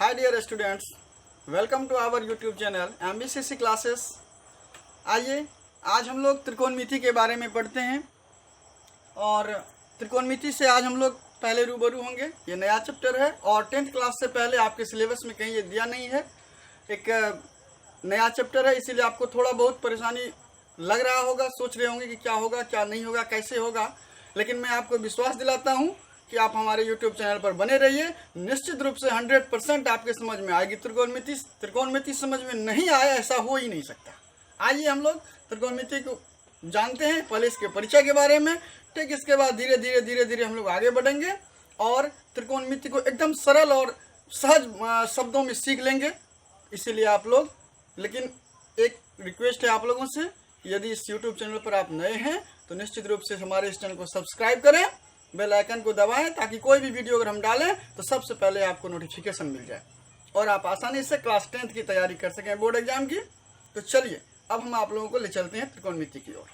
Hi dear students, welcome to our YouTube channel MBCC classes. आइए आज हम लोग त्रिकोणमिति के बारे में पढ़ते हैं और त्रिकोणमिति से आज हम लोग पहले रूबरू होंगे। ये नया चैप्टर है और 10th क्लास से पहले आपके सिलेबस में कहीं ये दिया नहीं है। एक नया चैप्टर है, इसीलिए आपको थोड़ा बहुत परेशानी लग रहा होगा, सोच रहे होंगे कि क्या होगा क्या नहीं होगा कैसे होगा, लेकिन मैं आपको विश्वास दिलाता हूँ कि आप हमारे YouTube चैनल पर बने रहिए। निश्चित रूप से 100% आपके समझ में आएगी त्रिकोणमिति। त्रिकोणमिति समझ में नहीं आया ऐसा हो ही नहीं सकता। आइए हम लोग त्रिकोणमिति को जानते हैं, पहले इसके परिचय के बारे में, ठीक। इसके बाद धीरे धीरे हम लोग आगे बढ़ेंगे और त्रिकोणमिति को एकदम सरल और सहज शब्दों में सीख लेंगे। इसीलिए आप लोग, लेकिन एक रिक्वेस्ट है आप लोगों से, यदि इस YouTube चैनल पर आप नए हैं तो निश्चित रूप से हमारे इस चैनल को सब्सक्राइब करें, बेल आइकन को दबाएं ताकि कोई भी वीडियो अगर हम डालें तो सबसे पहले आपको नोटिफिकेशन मिल जाए और आप आसानी से क्लास 10th की तैयारी कर सकें, बोर्ड एग्जाम की। तो चलिए अब हम आप लोगों को ले चलते हैं त्रिकोणमिति की ओर।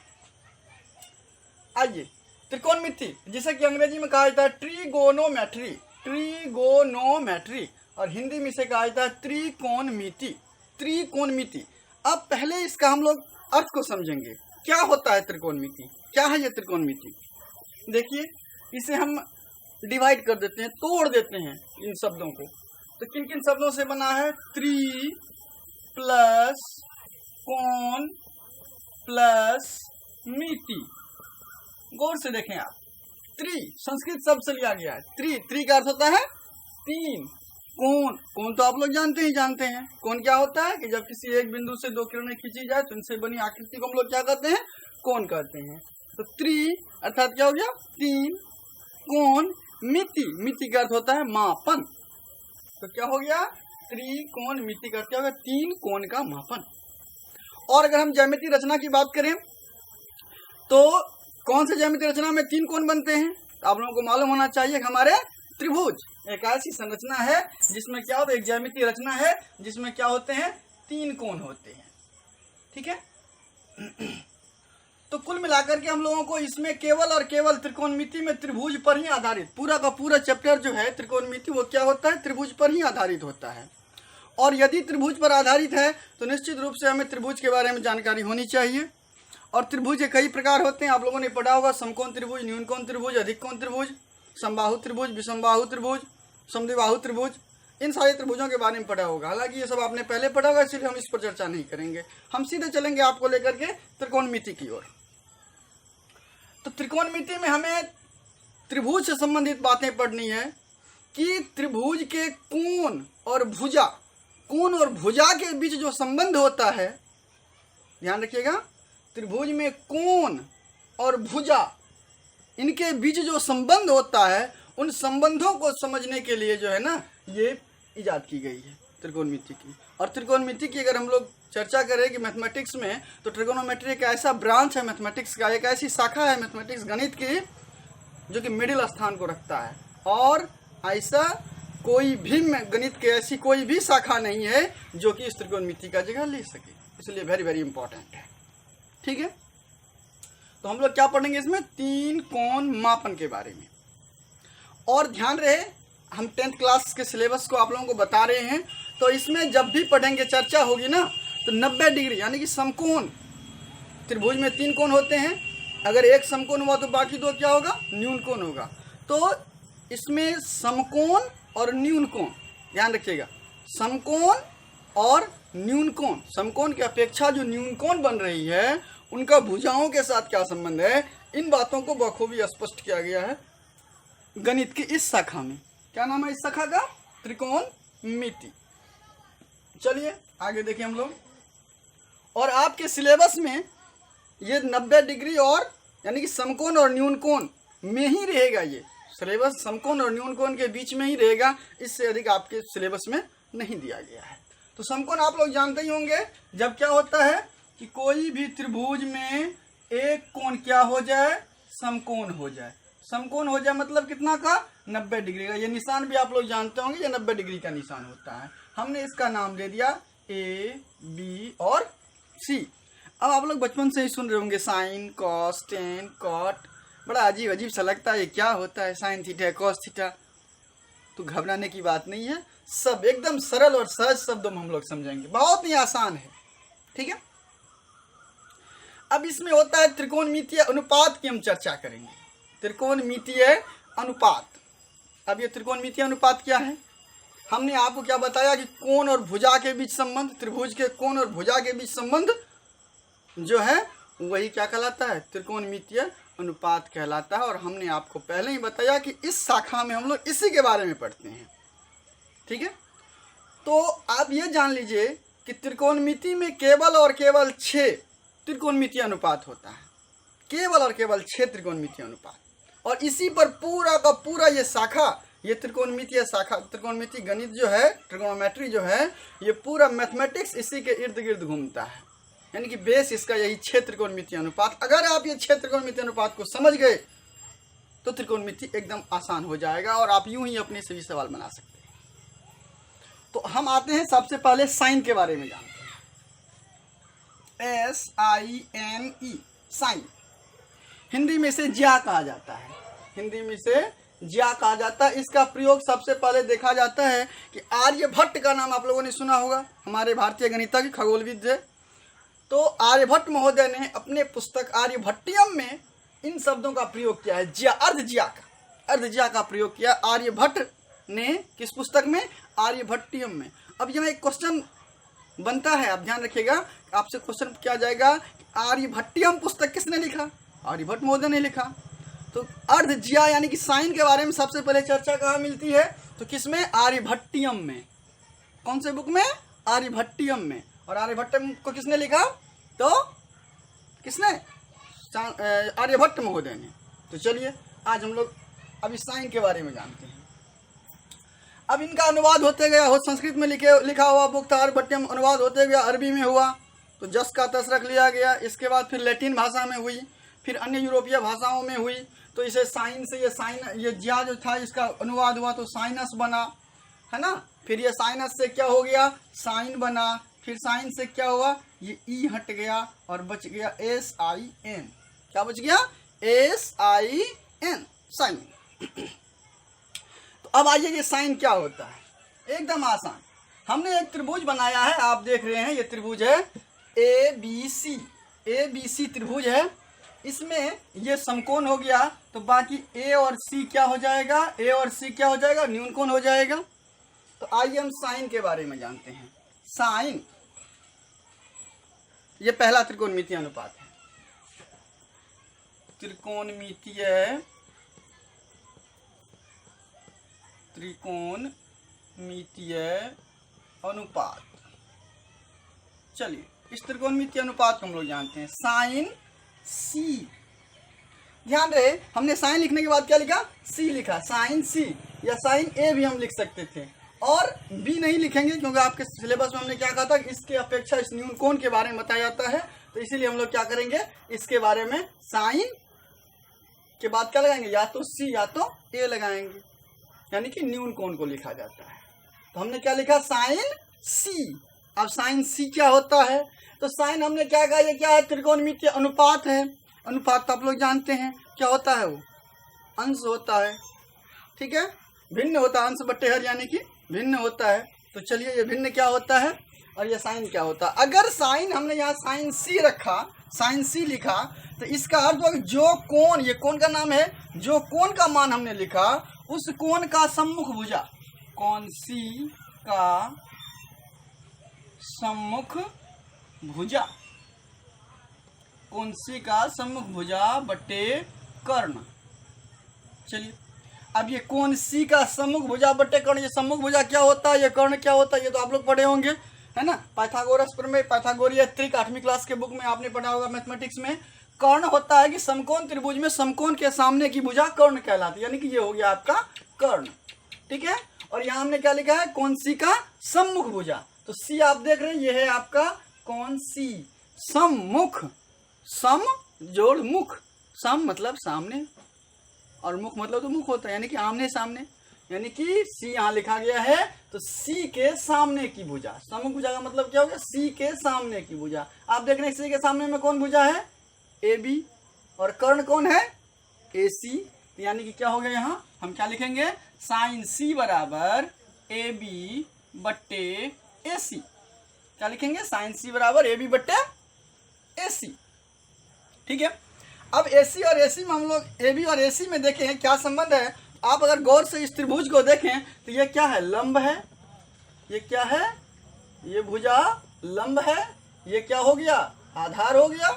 आइए, त्रिकोणमिति जिसे कि अंग्रेजी में कहा जाता है ट्रिगोनोमेट्री, ट्रिगोनोमेट्री, और हिंदी में इसे कहा जाता है त्रिकोणमिति, त्रिकोणमिति। अब पहले इसका हम लोग अर्थ को समझेंगे, क्या होता है त्रिकोणमिति, क्या है ये त्रिकोणमिति। देखिए, इसे हम डिवाइड कर देते हैं, तोड़ देते हैं इन शब्दों को। तो किन किन शब्दों से बना है? त्रि प्लस कोण प्लस मिति। गौर से देखें आप, त्रि संस्कृत शब्द से लिया गया है। त्रि का अर्थ होता है तीन। कोण, कोण तो आप लोग जानते हैं। कोण क्या होता है कि जब किसी एक बिंदु से दो किरणें खींची जाए तो इनसे बनी आकृति को हम लोग क्या कहते हैं? कोण कहते हैं। तो त्रि अर्थात क्या हो गया? तीन। कोण, मिति, मिति का अर्थ होता है मापन। तो क्या हो गया? त्रिकोणमिति का अर्थ क्या हो गया? तीन कोण का मापन। और अगर हम ज्यामितीय रचना की बात करें तो कौन से ज्यामितीय रचना में तीन कोण बनते हैं? तो आप लोगों को मालूम होना चाहिए कि हमारे त्रिभुज एक ऐसी संरचना है जिसमें क्या होता है, एक ज्यामितीय रचना है जिसमें क्या होते हैं? तीन कोण होते हैं, ठीक है। तो कुल मिलाकर के हम लोगों को इसमें केवल और केवल त्रिकोणमिति में त्रिभुज पर ही आधारित पूरा का पूरा चैप्टर जो है त्रिकोणमिति, वो क्या होता है? त्रिभुज पर ही आधारित होता है। और यदि त्रिभुज पर आधारित है तो निश्चित रूप से हमें त्रिभुज के बारे में जानकारी होनी चाहिए। और त्रिभुज के कई प्रकार होते हैं, आप लोगों ने पढ़ा होगा। समकोण त्रिभुज, न्यूनकोण त्रिभुज, अधिक कोण त्रिभुज, समबाहु त्रिभुज, विषमबाहु त्रिभुज, समद्विबाहु त्रिभुज, इन सारे त्रिभुजों के बारे में पढ़ा होगा। हालांकि ये सब आपने पहले पढ़ा होगा, इसलिए हम इस पर चर्चा नहीं करेंगे। हम सीधे चलेंगे आपको लेकर के त्रिकोणमिति की ओर। तो त्रिकोणमिति में हमें त्रिभुज से संबंधित बातें पढ़नी है कि त्रिभुज के कोण और भुजा, कोण और भुजा के बीच जो संबंध होता है, ध्यान रखिएगा, त्रिभुज में कोण और भुजा इनके बीच जो संबंध होता है, उन संबंधों को समझने के लिए जो है ना, ये इजाद की गई है त्रिकोणमिति की। और त्रिकोणमिति की अगर हम लोग चर्चा करें कि मैथमेटिक्स में, तो ट्रिगोनोमेट्री एक ऐसा ब्रांच है मैथमेटिक्स का, एक ऐसी शाखा है मैथमेटिक्स गणित की जो कि मिडिल स्थान को रखता है। और ऐसा कोई भी गणित की ऐसी कोई भी शाखा नहीं है जो कि इस त्रिकोणमिति का जगह ले सके, इसलिए वेरी वेरी इंपॉर्टेंट है, ठीक है। तो हम लोग क्या पढ़ेंगे इसमें? तीन कोण मापन के बारे में। और ध्यान रहे, हम 10th क्लास के सिलेबस को आप लोगों को बता रहे हैं, तो इसमें जब भी पढ़ेंगे, चर्चा होगी ना, तो 90 डिग्री यानी कि समकोण, त्रिभुज में तीन कोण होते हैं, अगर एक समकोण हुआ तो बाकी दो क्या होगा? न्यून कोण होगा। तो इसमें समकोण और न्यून कोण, ध्यान रखिएगा, समकोण और न्यून कोण, समकोण की अपेक्षा जो न्यून कोण बन रही है उनका भुजाओं के साथ क्या संबंध है, इन बातों को बखूबी स्पष्ट किया गया है गणित की इस शाखा में। क्या नाम है इस शाखा का? त्रिकोणमिति। चलिए आगे देखिए हम लोग। और आपके सिलेबस में ये 90 डिग्री और यानी कि समकोण और न्यून कोण में ही रहेगा। ये सिलेबस समकोण और न्यून कोण के बीच में ही रहेगा, इससे अधिक आपके सिलेबस में नहीं दिया गया है। तो समकोण आप लोग जानते ही होंगे, जब क्या होता है कि कोई भी त्रिभुज में एक कोण क्या हो जाए? समकोण हो जाए। समकोण हो जाए मतलब कितना का? 90 डिग्री का। ये निशान भी आप लोग जानते होंगे, ये 90 डिग्री का निशान होता है। हमने इसका नाम दे दिया ए, बी और सी। अब आप लोग बचपन से ही सुन रहे होंगे साइन, कॉस, टेन, कॉट। बड़ा अजीब अजीब सा लगता है, ये क्या होता है? Sine theta, cos theta. तो घबराने की बात नहीं है, सब एकदम सरल और सहज शब्दों में हम लोग समझेंगे, बहुत ही आसान है। ठीक है, अब इसमें होता है त्रिकोणमितीय अनुपात की हम चर्चा करेंगे। त्रिकोणमितीय अनुपात, अब ये त्रिकोणमितीय अनुपात क्या है? हमने आपको क्या बताया कि कोण और भुजा के बीच संबंध, त्रिभुज के कोण और भुजा के बीच संबंध जो है वही क्या कहलाता है? त्रिकोणमितीय अनुपात कहलाता है। और हमने आपको पहले ही बताया कि इस शाखा में हम लोग इसी के बारे में पढ़ते हैं। ठीक है, तो आप ये जान लीजिए कि त्रिकोणमिति में केवल और केवल 6 त्रिकोणमितीय अनुपात होता है, केवल और केवल 6 त्रिकोणमितीय अनुपात। और इसी पर पूरा का पूरा ये शाखा, ये त्रिकोणमितीय शाखा, त्रिकोणमितीय गणित जो है, ट्रिगोनोमेट्री जो है, ये पूरा मैथमेटिक्स इसी के इर्द गिर्द घूमता है। यानी कि बेस इसका यही 6 त्रिकोणमितीय अनुपात। अगर आप ये 6 त्रिकोणमितीय अनुपात को समझ गए तो त्रिकोणमिति एकदम आसान हो जाएगा और आप यूं ही अपने सभी सवाल बना सकते हैं। तो हम आते हैं सबसे पहले साइन के बारे में जानते हैं। SINE, साइन, हिंदी में इसे ज्या कहा जाता है, हिंदी में इसे ज्या कहा जाता है। इसका प्रयोग सबसे पहले देखा जाता है कि आर्यभट्ट का नाम आप लोगों ने सुना होगा, हमारे भारतीय गणितज्ञ खगोलविद है। तो आर्यभट्ट महोदय ने अपने पुस्तक आर्यभट्टियम में इन शब्दों का प्रयोग किया है, ज्या, अर्धज्या का प्रयोग किया आर्यभट्ट ने। किस पुस्तक में? आर्यभट्टियम में। अब यहाँ एक क्वेश्चन बनता है, आप ध्यान रखिएगा, आपसे क्वेश्चन किया जाएगा आर्यभट्टियम पुस्तक किसने लिखा? आर्यभट्ट महोदय ने लिखा। तो अर्धज्या यानी कि साइन के बारे में सबसे पहले चर्चा कहाँ मिलती है? तो किसमें? आर्यभट्टियम में। कौन से बुक में? आर्यभट्टियम में। और आर्यभट्टियम को किसने लिखा? तो किसने? आर्यभट्ट महोदय ने। तो चलिए आज हम लोग अभी साइन के बारे में जानते हैं। अब इनका अनुवाद होते गया, हो संस्कृत में लिखा हुआ बुक था आर्यभट्टियम, अनुवाद होते गया, अरबी में हुआ तो जस का तस रख लिया गया। इसके बाद फिर लैटिन भाषा में हुई, फिर अन्य यूरोपीय भाषाओं में हुई। तो इसे साइन से ये ज्या जो था इसका अनुवाद हुआ तो साइनस बना, है ना। फिर ये साइनस से क्या हो गया? साइन बना। फिर साइन से क्या हुआ? ये ई हट गया और बच गया SIN। क्या बच गया? SIN, sine. तो अब आइए ये साइन क्या होता है? एकदम आसान, हमने एक त्रिभुज बनाया है, आप देख रहे हैं ये त्रिभुज है ABC त्रिभुज है। इसमें ये समकोण हो गया तो बाकी A और C क्या हो जाएगा? A और C क्या हो जाएगा? न्यूनकोण हो जाएगा। तो आइए हम साइन के बारे में जानते हैं। साइन ये पहला त्रिकोणमितीय अनुपात है, त्रिकोणमितीय अनुपात। चलिए इस त्रिकोणमितीय अनुपात को हम लोग जानते हैं, साइन C। ध्यान रहे हमने साइन लिखने के बाद क्या लिखा? C लिखा, साइन C, या साइन A भी हम लिख सकते थे और B नहीं लिखेंगे क्योंकि आपके सिलेबस में हमने क्या कहा था, इसके अपेक्षा इस न्यूनकोण के बारे में बताया जाता है। तो इसीलिए हम लोग क्या करेंगे, इसके बारे में साइन के बाद क्या लगाएंगे? या तो C या तो A लगाएंगे, यानी कि न्यूनकोण को लिखा जाता है। तो हमने क्या लिखा? Sine C। अब साइन C क्या होता है? तो साइन हमने क्या कहा, ये क्या है? त्रिकोणमितीय अनुपात है। अनुपात तो आप लोग जानते हैं क्या होता है, वो अंश होता है। ठीक है, भिन्न होता है, अंश बट्टे हर यानी कि भिन्न होता है। तो चलिए ये भिन्न क्या होता है और ये साइन क्या होता है। अगर साइन हमने यहाँ साइन C रखा, साइन C लिखा, तो इसका अर्थ होगा जो कोण, ये कोण का नाम है, जो कोण का मान हमने लिखा उस कोण का सम्मुख भुजा, कोण C का सम्मुख भुजा, कोण C का सम्मुख भुजा बटे कर्ण। चलिए अब ये कोण C का सम्मुख भुजा बटे कर्ण, ये सम्मुख भुजा क्या होता है, ये कर्ण क्या होता है, ये तो आप लोग पढ़े होंगे, है ना। पाइथागोरस प्रमेय, पाइथागोरीय त्रिक 8वीं क्लास के बुक में आपने पढ़ा होगा मैथमेटिक्स में। कर्ण होता है कि समकोण त्रिभुज में समकोण के सामने की भुजा कर्ण कहलाती है, यानी कि ये हो गया आपका कर्ण। ठीक है, और यहाँ हमने क्या लिखा है? कोण C का सम्मुख भुजा। तो C आप देख रहे हैं, ये है आपका कोण C, सम्मुख, सम जोड़ मुख, सम मतलब सामने और मुख मतलब तो मुख होता है, यानी कि आमने सामने, यानी कि C यहाँ लिखा गया है तो C के सामने की भुजा। सम्मुख भुजा का मतलब क्या हो गया? C के सामने की भुजा। आप देख रहे हैं C के सामने में कौन भुजा है? AB, और कर्ण कौन है? AC। यानी कि क्या हो गया, यहाँ हम क्या लिखेंगे? साइन सी बराबर ए बी बट्टे ए सी। क्या लिखेंगे? साइन सी बराबर ए बी बट्टे ए सी। ठीक है, अब ए सी और ए सी में हम लोग ए बी और ए सी में देखें क्या संबंध है। आप अगर गौर से इस त्रिभुज को देखें तो ये क्या है? लंब है। ये क्या है? ये भुजा लंब है। ये क्या हो गया? आधार हो गया।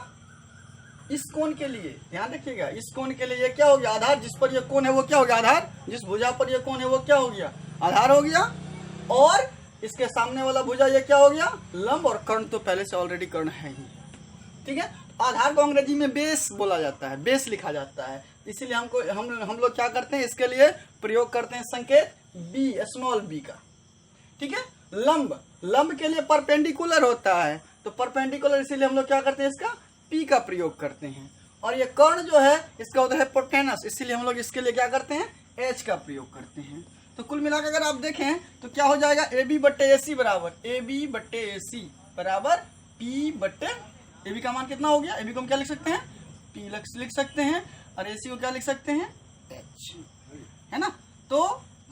इस कोण के लिए ध्यान रखिएगा, इस कोण के लिए ये क्या हो गया? आधार। जिस पर ये कोण है वो क्या हो गया? आधार। जिस भुजा पर ये कोण है वो क्या हो गया? आधार हो गया। और इसके सामने वाला भुजा ये क्या हो गया? लंब। और कर्ण तो पहले से ऑलरेडी कर्ण है ही। ठीक है, आधार को अंग्रेजी में बेस बोला जाता है, बेस लिखा जाता है। इसीलिए हम लोग क्या करते हैं? इसके लिए प्रयोग करते हैं संकेत बी, स्मॉल बी का। ठीक है, लंब, लंब के लिए परपेंडिकुलर होता है, तो परपेंडिकुलर इसीलिए हम लोग क्या करते हैं? इसका पी का प्रयोग करते हैं। और ये कर्ण जो है इसका होता है हिपोटेनस, इसीलिए हम लोग इसके लिए क्या करते हैं? एच का प्रयोग करते हैं। तो कुल मिलाकर अगर आप देखें तो क्या हो जाएगा? ए बी बट्टे ए सी बराबर ए बी बट्टे ए सी बराबर पी बट्टे, ए बी का मान कितना हो गया? ए बी को हम क्या लिख सकते हैं? पी लिख सकते हैं। और ए सी को क्या लिख सकते हैं? एच, है ना। तो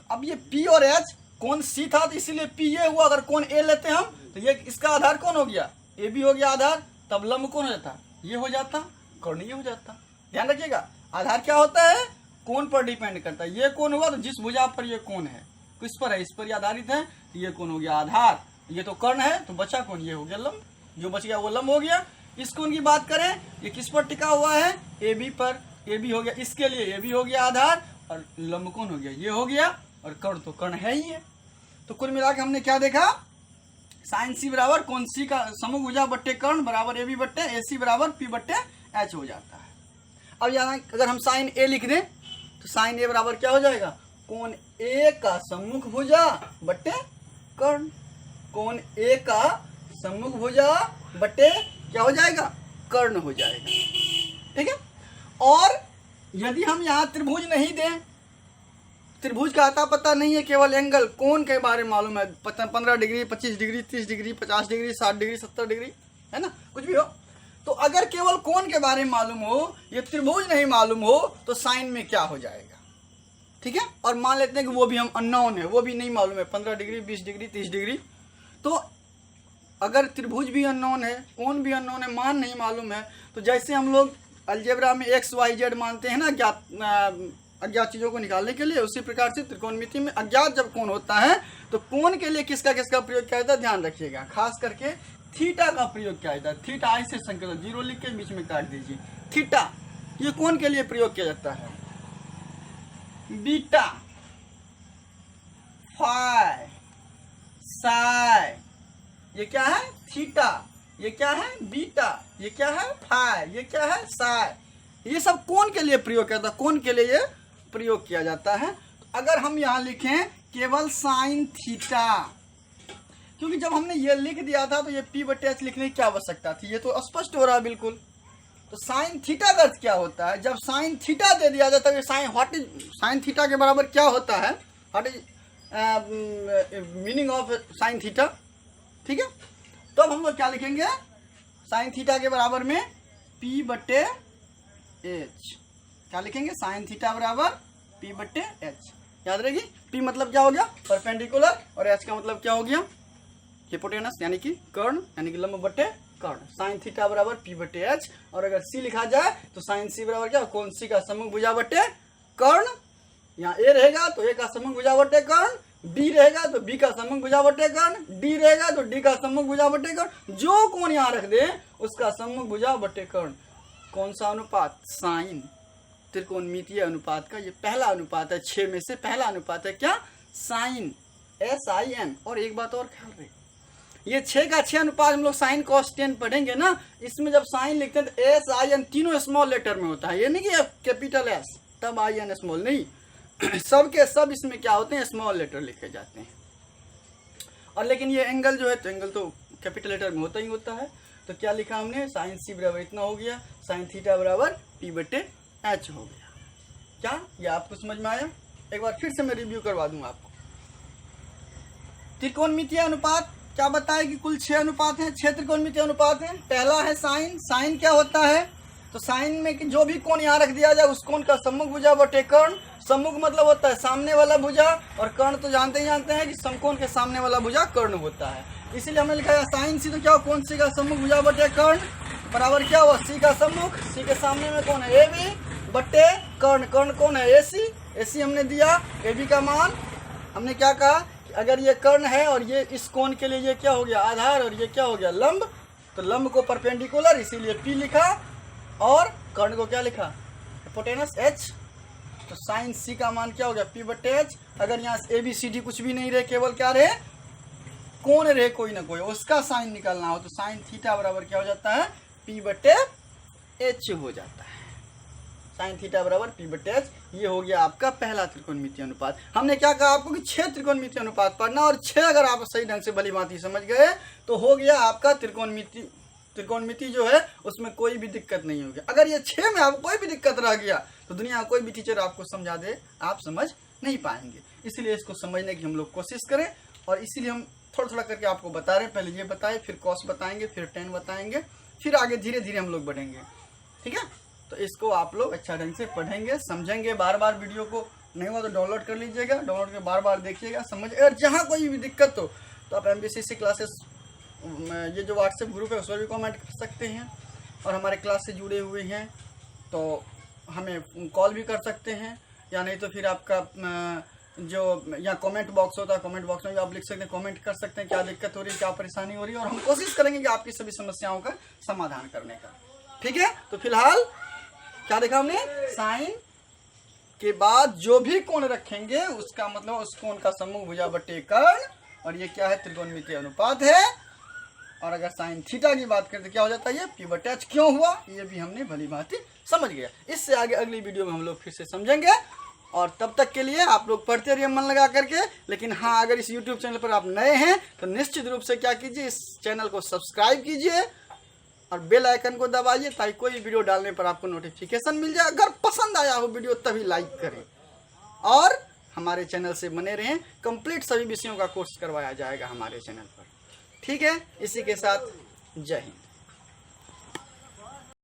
अब ये पी और एच, कौन सी था तो इसीलिए पी ये हुआ। अगर कौन ए लेते हम तो ये इसका आधार कौन हो गया? ए बी हो गया आधार। तब लंब कौन हो जाता? ये हो जाता, कर्ण ये हो जाता। ध्यान रखिएगा, आधार क्या होता है? कोण पर डिपेंड करता है। ये कोण हुआ तो जिस भुजा पर ये कोण है, किस पर है? इस पर आधारित है, तो ये कोण हो गया आधार। ये तो कर्ण है, तो बचा कौन? ये हो गया लंब। जो बच गया वो लंब हो गया। इस कोण की बात करें, ये किस पर टिका हुआ है? ए बी पर। ए बी हो गया, इसके लिए ए बी हो गया आधार, और लंब कौन हो गया? ये हो गया। और कर्ण तो कर्ण है ही है। तो कुल मिला के हमने क्या देखा? साइन सी बराबर कौन सी का समूह भुजा बट्टे कर्ण बराबर ए बी बट्टे ए सी बराबर पी बट्टे एच हो जाता है। अब यहाँ अगर हम साइन ए लिख दें तो साइन ए बराबर क्या हो जाएगा? कोण ए का सम्मुख भुजा बट्टे कर्ण। कोण ए का सम्मुख भुजा बट्टे क्या हो जाएगा? कर्ण हो जाएगा। ठीक है, और यदि हम यहाँ त्रिभुज नहीं दें, त्रिभुज का आता पता नहीं है, केवल एंगल कोण के बारे में मालूम है, 15 degree, 25 degree, 30 degree, 50 degree, 60 degree, 70 degree, है ना, कुछ भी हो। तो अगर केवल कोण के बारे में मालूम हो, ये त्रिभुज नहीं मालूम हो, तो साइन में क्या हो जाएगा? ठीक है, और मान लेते हैं कि वो भी हम अननोन है, वो भी नहीं मालूम है, 15 डिग्री, 20 डिग्री, 30 डिग्री। तो अगर त्रिभुज भी अननोन है, कोण भी अननोन है, मान नहीं मालूम है, तो जैसे हम लोग अलजेब्रा में एक्स वाई जेड मानते हैं ना अज्ञात चीजों को निकालने के लिए, उसी प्रकार से त्रिकोणमिति में अज्ञात जब कोण होता है तो कोण के लिए किसका किसका प्रयोग किया जाता है? ध्यान रखिएगा, खास करके थीटा का प्रयोग किया जाता है। थीटा ऐसे संकेत 0 लिख के बीच में काट दीजिए। थीटा ये कोण के लिए प्रयोग किया जाता है। बीटा, फाई, साई, ये क्या है? थीटा। ये क्या है? बीटा। ये क्या है? फाई। ये क्या है? साई। ये सब कोण के लिए प्रयोग किया जाता है, कोण के लिए ये प्रयोग किया जाता है। तो अगर हम यहाँ लिखें केवल साइन थीटा, क्योंकि जब हमने ये लिख दिया था तो ये पी बटे एच लिखने की क्या आवश्यकता थी? ये तो स्पष्ट हो रहा है बिल्कुल। तो साइन थीटा का अर्थ क्या होता है? जब साइन थीटा दे दिया जाता है, साइन थीटा के बराबर क्या होता है? What is meaning of sine theta? ठीक है, तो अब हम लोग क्या लिखेंगे? साइन थीटा के बराबर में पी बटे एच। क्या लिखेंगे? साइन थीटा बराबर पी बटे एच। याद रहेगी, पी मतलब क्या हो गया? परपेंडिकुलर, और एच का मतलब क्या हो गया? हिपोटेनस यानी कि कर्ण, यानी कि लंब बटे कर्ण। साइन थीटा बराबर पी बटे एच। और अगर सी लिखा जाए तो साइन सी बराबर क्या? कौन सी का सम्मुख भुजा बटे कर्ण। यहाँ ए रहेगा तो ए का सम्मुख भुजा बटे कर्ण, बी रहेगा तो बी का सम्मुख भुजा बटे कर्ण, डी रहेगा तो डी का सम्मुख भुजा बटे कर्ण। जो कोण यहाँ रख दे उसका सम्मुख भुजा बटे कर्ण। कौन सा अनुपात? साइन। त्रिकोणमितीय अनुपात का ये पहला अनुपात है, 6 में से पहला अनुपात है। क्या? Sine, SIN। और एक बात और ख्याल रहे, ये 6 का 6 अनुपात हम लोग साइन कॉस 10 पढ़ेंगे ना, इसमें जब साइन लिखते हैं तो SIN तीनों स्मॉल लेटर में होता है। ये नहीं कि कैपिटल S तब IN स्मॉल, नहीं, सब के सब इसमें क्या होते हैं? स्मॉल लेटर लिखे जाते हैं। और लेकिन ये एंगल जो है, तो एंगल तो कैपिटल लेटर में होता ही होता है। तो क्या लिखा हमने? साइन सी बराबर इतना हो गया, साइन थीटा बराबर पी बटे एच हो गया। क्या ये आपको समझ में आया? एक बार फिर से मैं रिव्यू करवा दूंगा आपको। त्रिकोणमितीय अनुपात क्या बताया कि कुल 6 अनुपात हैं, 6 त्रिकोणमितीय अनुपात हैं। पहला है साइन। साइन क्या होता है? तो साइन में कि जो भी कोण यहाँ रख दिया जाए उस कोण का सम्मुख भुजा बटे कर्ण। सम्मुख मतलब होता है सामने वाला भुजा, और कर्ण तो जानते हैं कि समकोण के सामने वाला भुजा कर्ण होता है। इसीलिए हमने लिखा है साइन सी, तो क्या कौन सी का सम्मुख भुजा बटे कर्ण बराबर क्या हुआ सी का सम्मुख, सी के सामने में कौन है ए बी बटे कर्ण, कर्ण कौन है ए सी हमने दिया। ए बी का मान हमने क्या कहा कि अगर ये कर्ण है और ये इस कोण के लिए ये क्या हो गया आधार, और ये क्या हो गया लंब, तो लंब को परपेंडिकुलर इसीलिए पी लिखा, और कर्ण को क्या लिखा हिपोटेनस एच। तो साइन सी का मान क्या हो गया पी बटे एच। अगर यहाँ ए बी सी डी कुछ भी नहीं रहे, केवल क्या रहे कौन रहे कोई ना कोई, उसका साइन निकालना हो, तो साइन थीटा बराबर क्या हो जाता है पी बटे एच हो जाता है। साइन थीटा बराबर पी बटे एच। ये हो गया आपका पहला त्रिकोणमितीय अनुपात। हमने क्या कहा आपको कि 6 त्रिकोणमितीय अनुपात पढ़ना, और 6 अगर आप सही ढंग से भली भांति समझ गए तो हो गया आपका त्रिकोणमिति जो है उसमें कोई भी दिक्कत नहीं होगी। अगर ये 6 में आपको कोई भी दिक्कत रह गया तो दुनिया कोई भी टीचर आपको समझा दे आप समझ नहीं पाएंगे। इसलिए इसको समझने की हम लोग कोशिश करें, और इसीलिए हम थोड़ा थोड़ा करके आपको बता रहे हैं। पहले ये बताए, फिर कॉस बताएंगे, फिर टेन बताएंगे, फिर आगे धीरे धीरे हम लोग बढ़ेंगे। ठीक है, तो इसको आप लोग अच्छा ढंग से पढ़ेंगे, समझेंगे। बार बार वीडियो को नहीं हुआ तो डाउनलोड कर लीजिएगा, डाउनलोड कर बार बार देखिएगा, समझ। अगर जहाँ कोई भी दिक्कत हो तो आप MPCC क्लासेस ये जो व्हाट्सएप ग्रुप है उस पर भी कमेंट कर सकते हैं, और हमारे क्लास से जुड़े हुए हैं तो हमें कॉल भी कर सकते हैं, या नहीं तो फिर आपका जो यहाँ कमेंट बॉक्स होता है, कमेंट बॉक्स में भी आप लिख सकते हैं, कमेंट कर सकते हैं क्या दिक्कत हो रही है, क्या परेशानी हो रही है, और हम कोशिश करेंगे कि आपकी सभी समस्याओं का समाधान करने का। ठीक है, तो फिलहाल क्या देखा हमने, साइन के बाद जो भी कोण रखेंगे उसका मतलब उस कोण का सम्मुख भुजा बटे कर्ण, और ये क्या है त्रिकोणमितीय अनुपात है। और अगर साइन थीटा की बात करें तो क्या हो जाता है ये पी बटे एच क्यों हुआ, ये भी हमने भली भांति समझ गया। इससे आगे अगली वीडियो में हम लोग फिर से समझेंगे, और तब तक के लिए आप लोग पढ़ते रहिए मन लगा करके। लेकिन हाँ, अगर इस YouTube चैनल पर आप नए हैं तो निश्चित रूप से क्या कीजिए, इस चैनल को सब्सक्राइब कीजिए और बेल आइकन को दबाइए, ताकि कोई वीडियो डालने पर आपको नोटिफिकेशन मिल जाए। अगर पसंद आया हो वीडियो तभी लाइक करें, और हमारे चैनल से बने रहें। कंप्लीट सभी विषयों का कोर्स करवाया जाएगा हमारे चैनल पर। ठीक है, इसी के साथ जय हिंद।